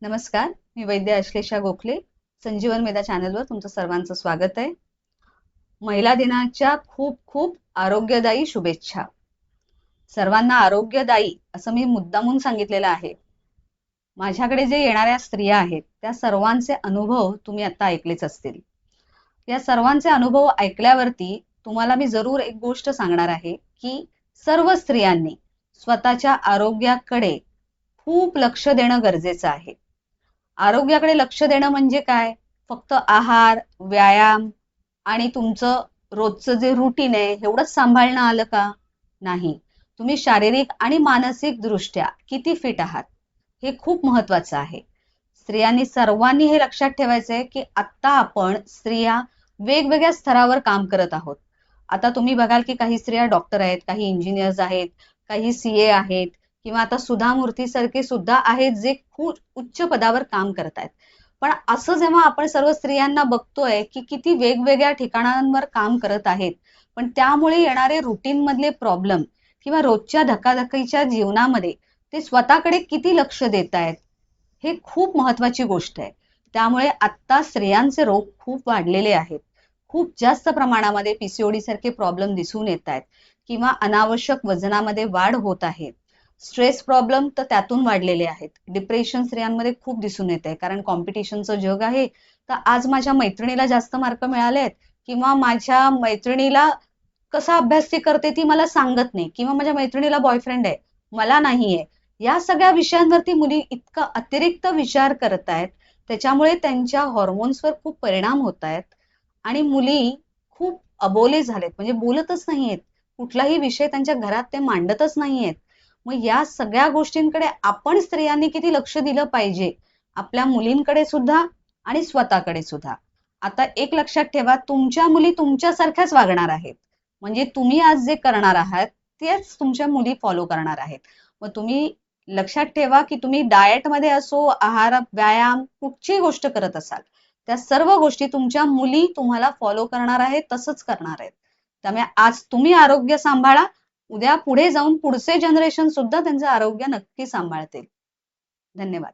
नमस्कार, मी वैद्य अश्लेषा गोखले. संजीवन मेधा चॅनलवर तुमचं सर्वांचं स्वागत आहे. महिला दिनाच्या खूप खूप आरोग्यदायी शुभेच्छा. सर्वांना आरोग्यदायी असं मी मुद्दामून सांगितलेलं आहे. माझ्याकडे जे येणाऱ्या स्त्रिया आहेत त्या सर्वांचे अनुभव तुम्ही आता ऐकलेच असतील. या सर्वांचे अनुभव ऐकल्यावरती तुम्हाला मी जरूर एक गोष्ट सांगणार आहे की सर्व स्त्रियांनी स्वतःच्या आरोग्याकडे खूप लक्ष देणं गरजेचं आहे. आरोग्याकडे लक्ष देणं म्हणजे काय? फक्त आहार, व्यायाम आणि तुमचं रोजचं जे रुटीन आहे एवढंच सांभाळणं आलं का? नाही. तुम्ही शारीरिक आणि मानसिक दृष्ट्या किती फिट आहात हे खूप महत्वाचं आहे. स्त्रियांनी सर्वांनी हे लक्षात ठेवायचं आहे की आत्ता आपण स्त्रिया वेगवेगळ्या स्तरावर काम करत आहोत. आता तुम्ही बघाल की काही स्त्रिया डॉक्टर आहेत, काही इंजिनियर्स आहेत, काही सीए आहेत किंवा आता सुधा मूर्ती सारखे सुद्धा आहेत जे खूप उच्च पदावर काम करत आहेत. पण असं जेव्हा आपण सर्व स्त्रियांना बघतोय की किती वेगवेगळ्या ठिकाणांवर काम करत आहेत, पण त्यामुळे येणारे रुटीन मधले प्रॉब्लेम किंवा रोजच्या धकाधकीच्या जीवनामध्ये ते स्वतःकडे किती लक्ष देत आहेत हे खूप महत्वाची गोष्ट आहे. त्यामुळे आत्ता स्त्रियांचे रोग खूप वाढलेले आहेत. खूप जास्त प्रमाणामध्ये पीसीओडी सारखे प्रॉब्लेम दिसून येत आहेत किंवा अनावश्यक वजनामध्ये वाढ होत आहे. स्ट्रेस प्रॉब्लेम तर त्यातून वाढलेले आहेत. डिप्रेशन स्त्रियांमध्ये खूप दिसून येत आहे कारण कॉम्पिटिशनचं जग आहे. तर आज माझ्या मैत्रिणीला जास्त मार्क मिळाले आहेत किंवा माझ्या मैत्रिणीला कसा अभ्यास ती करते ती मला सांगत नाही किंवा माझ्या मैत्रिणीला बॉयफ्रेंड आहे मला नाहीये. या सगळ्या विषयांवरती मुली इतका अतिरिक्त विचार करत आहेत त्याच्यामुळे त्यांच्या हॉर्मोन्सवर खूप परिणाम होत आहेत आणि मुली खूप अबोले झालेत म्हणजे बोलतच नाहीयेत. कुठलाही विषय त्यांच्या घरात ते मांडतच नाहीयेत. मग या सगळ्या गोष्टींकडे आपण स्त्रियांनी किती लक्ष दिलं पाहिजे आपल्या मुलींकडे सुद्धा आणि स्वतःकडे सुद्धा. आता एक लक्षात ठेवा तुमच्या मुली तुमच्यासारख्याच वागणार आहेत. म्हणजे तुम्ही आज जे करणार आहात तेच तुमच्या मुली फॉलो करणार आहेत. मग तुम्ही लक्षात ठेवा की तुम्ही डाएट मध्ये असो, आहार, व्यायाम कुठची गोष्ट करत असाल त्या सर्व गोष्टी तुमच्या मुली तुम्हाला फॉलो करणार आहेत, तसंच करणार आहेत. त्यामुळे आज तुम्ही आरोग्य सांभाळा, उद्या पुढे जाऊन पुढचे जनरेशन सुद्धा त्यांचं आरोग्य नक्की सांभाळतील. धन्यवाद.